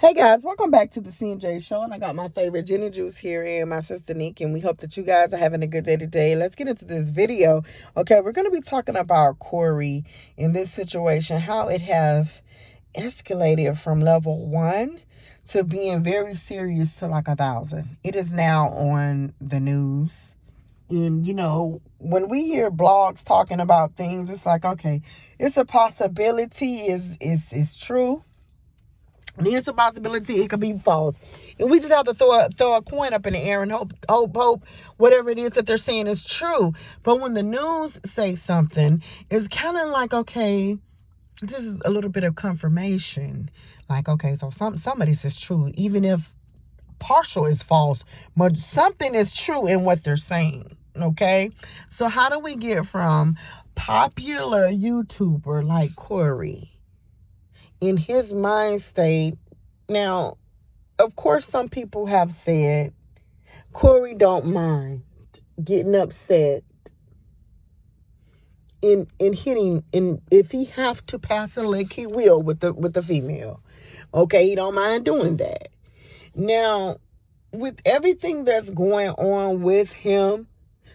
Hey guys, welcome back to the CNJ show, and I got my favorite Jenny Juice here and my sister Nick, and we hope that you guys are having a good day today. Let's get into this video. Okay, we're going to be talking about Corey in this situation, how it have escalated from level 1 to being very serious to like 1,000. It is now on the news. And, when we hear blogs talking about things, it's like, okay, it's a possibility, it's true. And here's a possibility it could be false. And we just have to throw a coin up in the air and hope whatever it is that they're saying is true. But when the news say something, it's kind of like, okay, this is a little bit of confirmation. Like, okay, so some of this is true, even if partial is false, but something is true in what they're saying. Okay, so how do we get from popular YouTuber like Corey in his mind state? Now, of course, some people have said Corey don't mind getting upset in hitting, and if he have to pass a lick, he will with the female. Okay, he don't mind doing that. Now, with everything that's going on with him,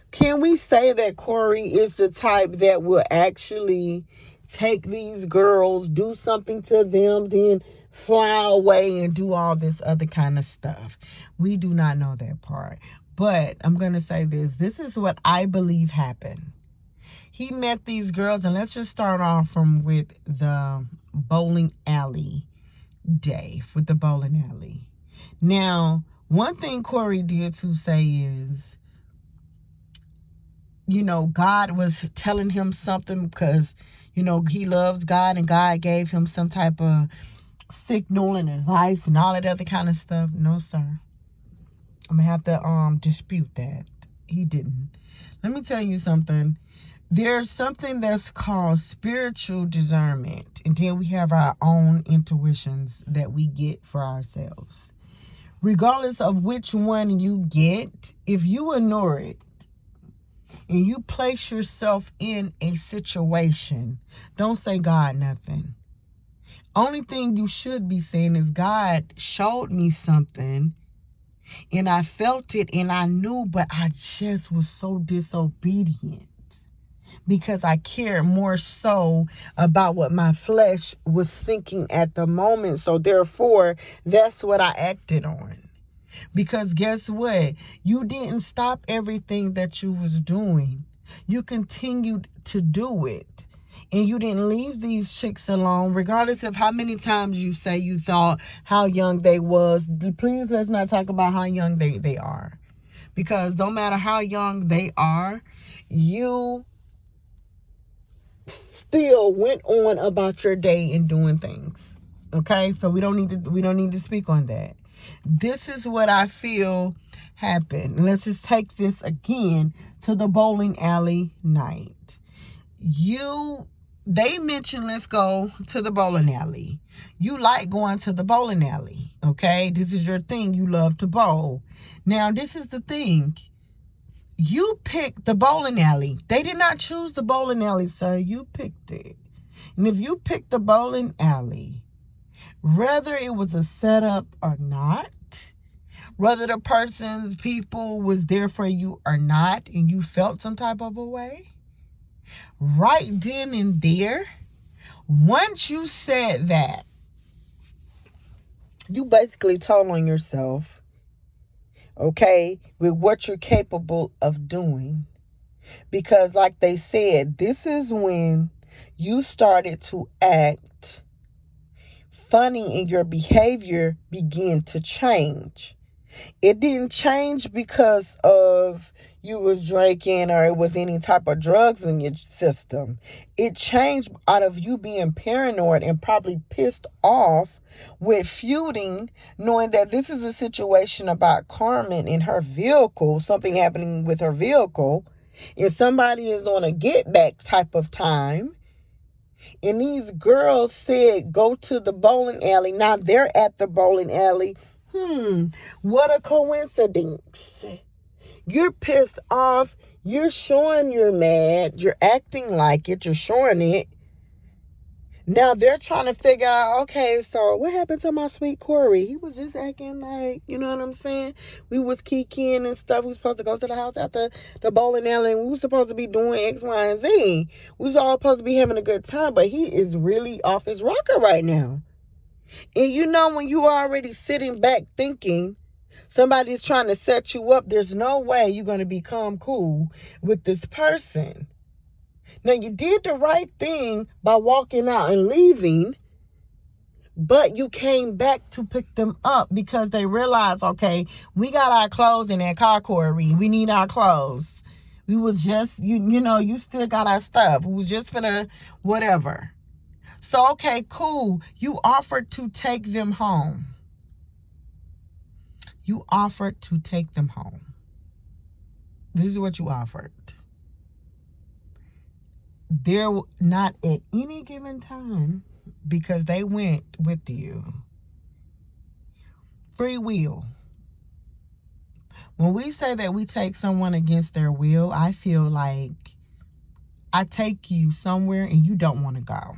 can we say that Corey is the type that will actually take these girls, do something to them, then fly away and do all this other kind of stuff? We do not know that part. But I'm going to say this. This is what I believe happened. He met these girls, and let's just start off with the bowling alley day, with the bowling alley. Now, one thing Corey did to say is, God was telling him something because, he loves God, and God gave him some type of signal and advice and all that other kind of stuff. No, sir. I'm going to have to dispute that. He didn't. Let me tell you something. There's something that's called spiritual discernment, and then we have our own intuitions that we get for ourselves. Regardless of which one you get, if you ignore it, and you place yourself in a situation, don't say God nothing. Only thing you should be saying is, God showed me something, and I felt it, and I knew, but I just was so disobedient because I cared more so about what my flesh was thinking at the moment. So therefore, that's what I acted on. Because guess what? You didn't stop everything that you was doing. You continued to do it. And you didn't leave these chicks alone, regardless of how many times you say you thought how young they was. Please, let's not talk about how young they are. Because no matter how young they are, you still went on about your day and doing things. Okay? So we don't need to speak on that. This is what I feel happened. Let's just take this again to the bowling alley night. They mentioned, let's go to the bowling alley. You like going to the bowling alley, okay? This is your thing. You love to bowl. Now, this is the thing. You picked the bowling alley. They did not choose the bowling alley, sir. You picked it. And if you picked the bowling alley, whether it was a setup or not, whether the person's people was there for you or not, and you felt some type of a way, right then and there, once you said that, you basically told on yourself, okay, with what you're capable of doing. Because like they said, this is when you started to act funny and your behavior began to change. It didn't change because of you was drinking or it was any type of drugs in your system. It changed out of you being paranoid and probably pissed off with feuding, knowing that this is a situation about Carmen and her vehicle, something happening with her vehicle, and somebody is on a get back type of time. And these girls said, go to the bowling alley. Now they're at the bowling alley. What a coincidence. You're pissed off. You're showing you're mad. You're acting like it. You're showing it. Now they're trying to figure out, okay, so what happened to my sweet Corey? He was just acting like, you know what I'm saying? We was kikiing and stuff. We was supposed to go to the house after the bowling alley, and we was supposed to be doing X, Y, and Z. We was all supposed to be having a good time, but he is really off his rocker right now. And you know, when you are already sitting back thinking somebody's trying to set you up, there's no way you're going to become cool with this person. Now, you did the right thing by walking out and leaving, but you came back to pick them up because they realized, okay, we got our clothes in that car, Corey. We need our clothes. We was just, you know, you still got our stuff. We was just finna whatever. So, okay, cool. You offered to take them home. You offered to take them home. This is what you offered. They're not at any given time, because they went with you. Free will. When we say that we take someone against their will, I feel like I take you somewhere and you don't want to go.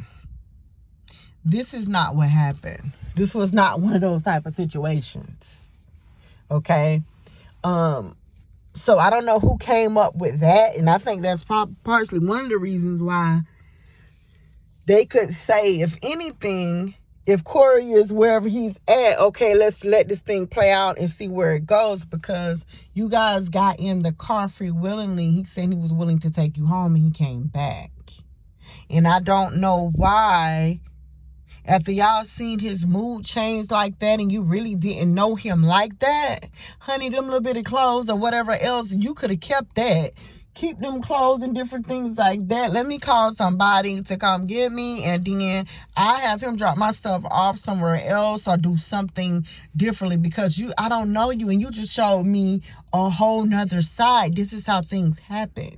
This is not what happened. This was not one of those type of situations. Okay? So I don't know who came up with that, and I think that's partially one of the reasons why they could say, if anything, if Corey is wherever he's at, okay, let's let this thing play out and see where it goes, because you guys got in the car free willingly. He said he was willing to take you home, and he came back. And I don't know why, after y'all seen his mood change like that and you really didn't know him like that, honey, them little bitty clothes or whatever else, you could have kept that. Keep them clothes and different things like that. Let me call somebody to come get me, and then I have him drop my stuff off somewhere else or do something differently, because I don't know you, and you just showed me a whole nother side. This is how things happen.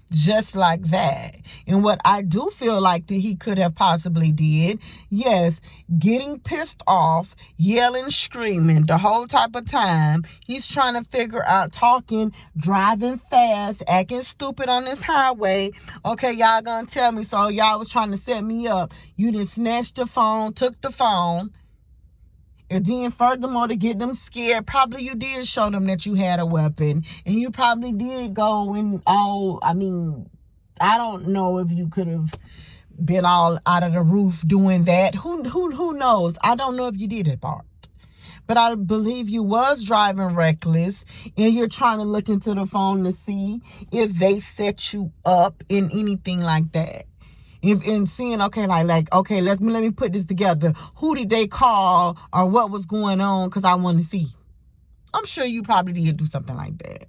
Just like that. And what I do feel like that he could have possibly did, yes, getting pissed off, yelling, screaming the whole type of time. He's trying to figure out, talking, driving fast, acting stupid on this highway. Okay, y'all gonna tell me, so y'all was trying to set me up. You done snatched the phone, took the phone. And then furthermore, to get them scared, probably you did show them that you had a weapon. And you probably did go and all, I mean, I don't know if you could have been all out of the roof doing that. Who knows? I don't know if you did that part. But I believe you was driving reckless, and you're trying to look into the phone to see if they set you up in anything like that. And seeing, okay, like, okay, let me put this together. Who did they call, or what was going on? Because I want to see. I'm sure you probably did do something like that.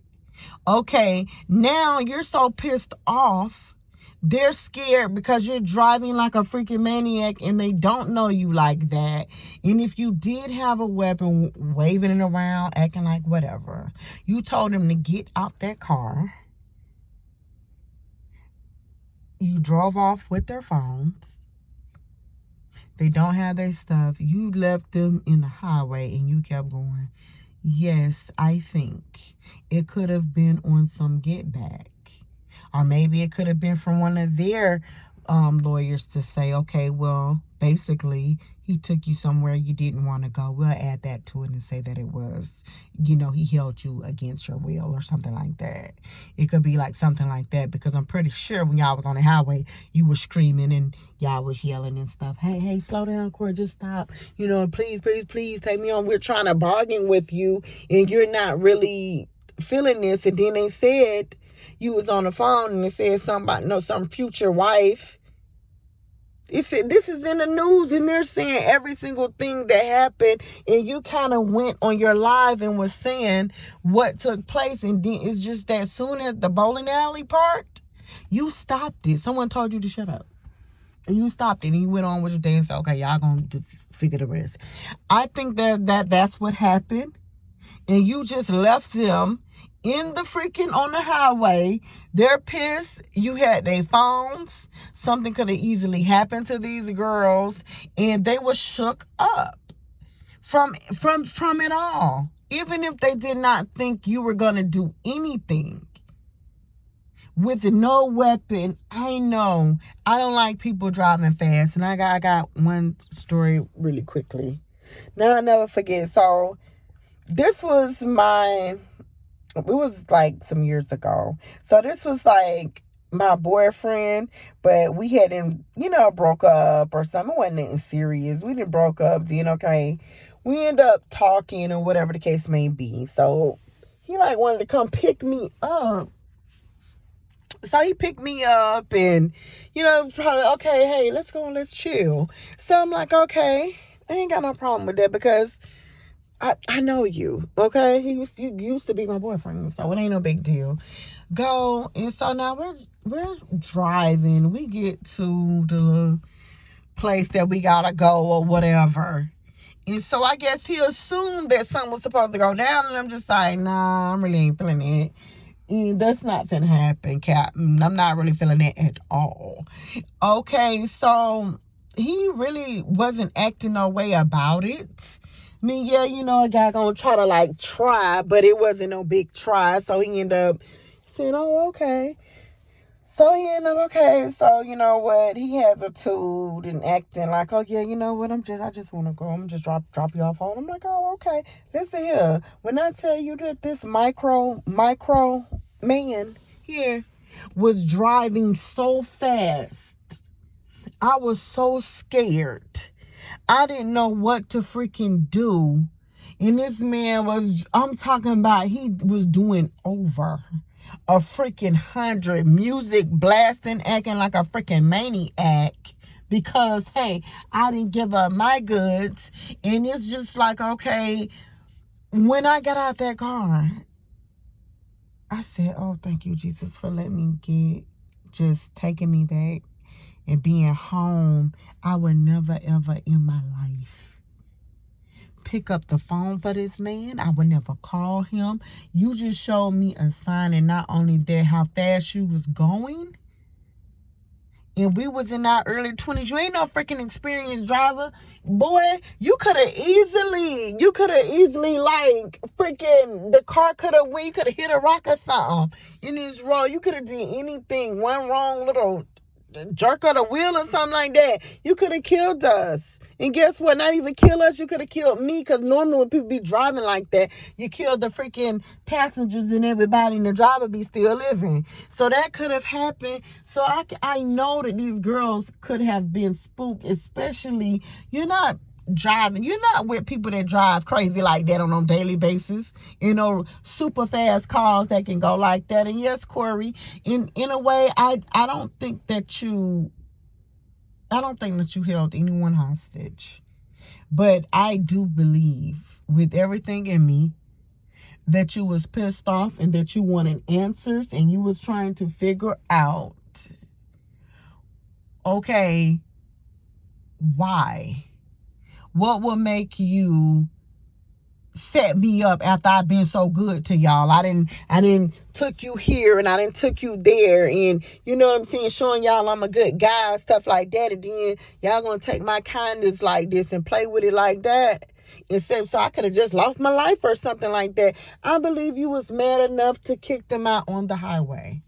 Okay, now you're so pissed off. They're scared because you're driving like a freaking maniac, and they don't know you like that. And if you did have a weapon, waving it around, acting like whatever, you told them to get out that car. You drove off with their phones. They don't have their stuff. You left them in the highway and you kept going. Yes, I think it could have been on some get back. Or maybe it could have been from one of their lawyers to say, okay, well, basically, he took you somewhere you didn't want to go. We'll add that to it and say that it was, you know, he held you against your will or something like that. It could be like something like that, because I'm pretty sure when y'all was on the highway, you were screaming and y'all was yelling and stuff. Hey, slow down, Corey, just stop. You know, please take me on. We're trying to bargain with you and you're not really feeling this. And then they said you was on the phone and they said something about, some future wife. It said, this is in the news, and they're saying every single thing that happened, and you kind of went on your live and was saying what took place, and then it's just that soon as the bowling alley part, you stopped it. Someone told you to shut up, and you stopped it, and you went on with your day and said, okay, y'all gonna just figure the rest. I think that's what happened, and you just left them in the freaking on the highway. They're pissed. You had their phones. Something could have easily happened to these girls, and they were shook up from it all. Even if they did not think you were gonna do anything, with no weapon. I know I don't like people driving fast, and I got one story really quickly. Now I'll never forget. So this was it was like some years ago. So this was like my boyfriend, but we hadn't, broke up or something. It wasn't anything serious. We didn't broke up, then okay. We end up talking or whatever the case may be. So he like wanted to come pick me up. So he picked me up and, probably, okay, hey, let's go and let's chill. So I'm like, okay, I ain't got no problem with that because I know you, okay? You used to be my boyfriend, so it ain't no big deal. Go, and so now we're driving. We get to the place that we gotta go or whatever. And so I guess he assumed that something was supposed to go down, and I'm just like, nah, I really ain't feeling it. And that's not finna happen, Captain. I'm not really feeling it at all. Okay, so he really wasn't acting no way about it. I mean, yeah, a guy gonna try, but it wasn't no big try. So he ended up saying, oh, okay. So he ended up, okay. So you know what? He has attitude and acting like, oh yeah, you know what? I just want to go. I'm just drop you off home. I'm like, oh, okay. Listen here. When I tell you that this micro man here was driving so fast, I was so scared. I didn't know what to freaking do. And this man I'm talking about, he was doing over a freaking 100, music blasting, acting like a freaking maniac. Because, hey, I didn't give up my goods. And it's just like, okay, when I got out that car, I said, oh, thank you, Jesus, for letting me just taking me back and being home. I would never, ever in my life pick up the phone for this man. I would never call him. You just showed me a sign, and not only that, how fast you was going. And we was in our early 20s. You ain't no freaking experienced driver. Boy, you could have easily, like, freaking, the car could have, you could have hit a rock or something in this road. You could have did anything. One wrong little jerk of the wheel or something like that. You could have killed us. And guess what? Not even kill us. You could have killed me. Because normally when people be driving like that, you kill the freaking passengers and everybody, and the driver be still living. So that could have happened. So I know that these girls could have been spooked. Especially, you're not with people that drive crazy like that on a daily basis. Super fast cars that can go like that. And yes, Corey, in a way, I don't think that you held anyone hostage. But I do believe with everything in me that you was pissed off and that you wanted answers, and you was trying to figure out, okay, why? What will make you set me up after I've been so good to y'all? I didn't took you here and I didn't took you there, and you know what I'm saying, showing y'all I'm a good guy, stuff like that, and then y'all gonna take my kindness like this and play with it like that, instead so I could have just lost my life or something like that. I believe you was mad enough to kick them out on the highway.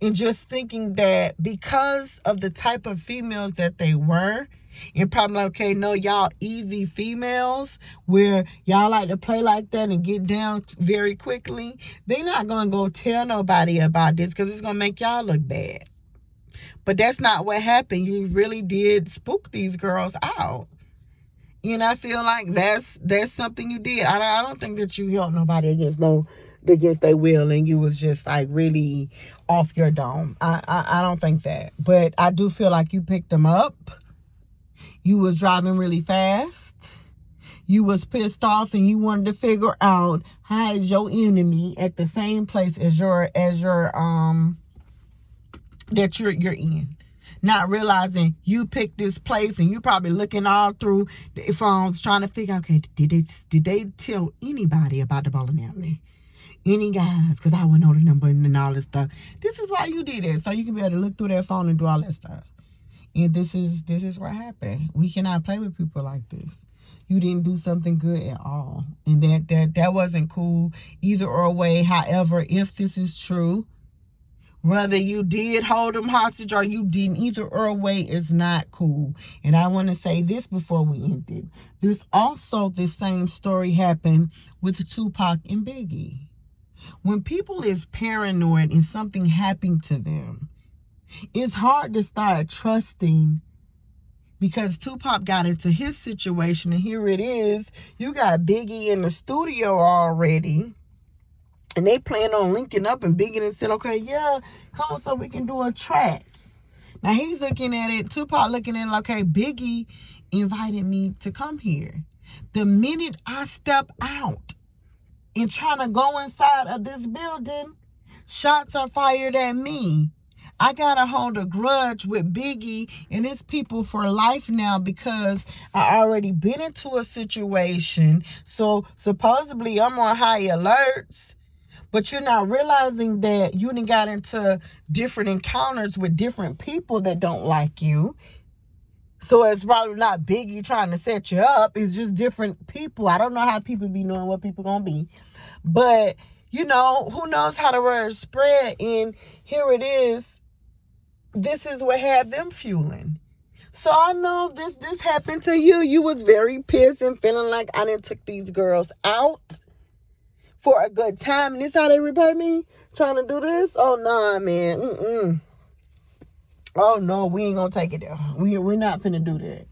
And just thinking that because of the type of females that they were, and probably like, okay, no, y'all easy females where y'all like to play like that and get down very quickly, they not going to go tell nobody about this because it's going to make y'all look bad. But that's not what happened. You really did spook these girls out. And I feel like that's something you did. I don't think that you helped nobody against their will, and you was just like really off your dome. I don't think that. But I do feel like you picked them up. You was driving really fast. You was pissed off, and you wanted to figure out how is your enemy at the same place as your that you're in. Not realizing you picked this place, and you probably looking all through the phones trying to figure out, okay, did they tell anybody about the bowling alley? Any guys? Because I wouldn't know the number and all this stuff. This is why you did it, so you can be able to look through their phone and do all that stuff. And this is what happened. We cannot play with people like this. You didn't do something good at all, and that wasn't cool either or way. However, if this is true, Whether you did hold them hostage or you didn't, either or way is not cool. And I want to say this before we end it. This same story happened with Tupac and Biggie. When people is paranoid and something happened to them, it's hard to start trusting, because Tupac got into his situation, and here it is. You got Biggie in the studio already. And they plan on linking up, and Biggie and said, okay, yeah, come on so we can do a track. Now he's looking at it, Tupac looking at it like, okay, Biggie invited me to come here. The minute I step out and trying to go inside of this building, shots are fired at me. I gotta hold a grudge with Biggie and his people for life now, because I already been into a situation. So supposedly I'm on high alerts. But you're not realizing that you done got into different encounters with different people that don't like you. So it's probably not Biggie trying to set you up. It's just different people. I don't know how people be knowing what people gonna be. But, who knows how the word spread. And here it is. This is what had them fueling. So I know this happened to you. You was very pissed and feeling like I done took these girls out for a good time, and this how they repay me? Trying to do this? Oh, nah, man. Oh, no, we ain't gonna take it there. We're not finna do that.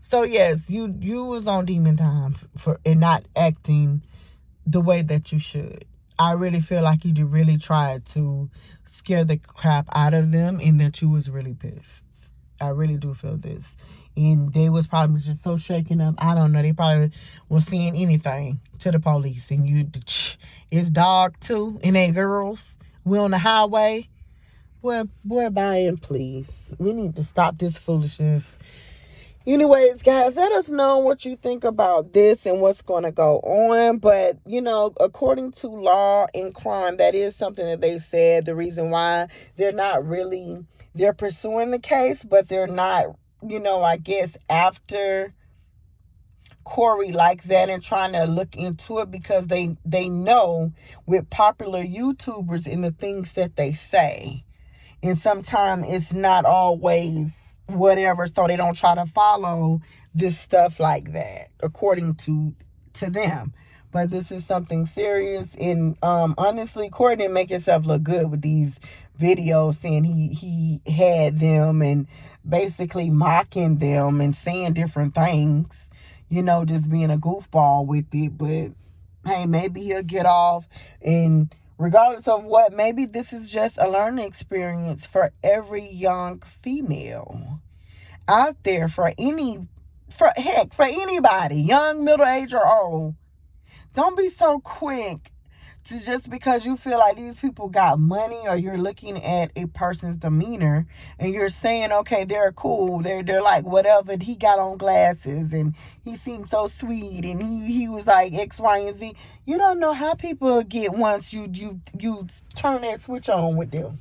So, yes, you was on demon time and not acting the way that you should. I really feel like you really tried to scare the crap out of them, and that you was really pissed. I really do feel this. And they was probably just so shaken up. I don't know. They probably was seeing anything to the police. And it's dark too. And they girls. We on the highway. Boy, bye, please. We need to stop this foolishness. Anyways, guys, let us know what you think about this and what's going to go on. But, according to Lawandcrime, that is something that they said. The reason why they're pursuing the case, but they're not, I guess after Corey like that and trying to look into it, because they know with popular YouTubers and the things that they say, and sometimes it's not always whatever, so they don't try to follow this stuff like that according to them. But this is something serious, and honestly, Corey didn't make himself look good with these videos saying he had them and basically mocking them and saying different things, just being a goofball with it. But hey, maybe he'll get off, and regardless of what, maybe this is just a learning experience for every young female out there, for anybody, young, middle age, or old. Don't be so quick to, just because you feel like these people got money, or you're looking at a person's demeanor and you're saying, okay, they're cool, they're like whatever, he got on glasses and he seemed so sweet and he was like X, Y, and Z. You don't know how people get once you turn that switch on with them.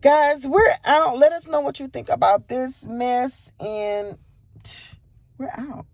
Guys, we're out. Let us know what you think about this mess, and we're out.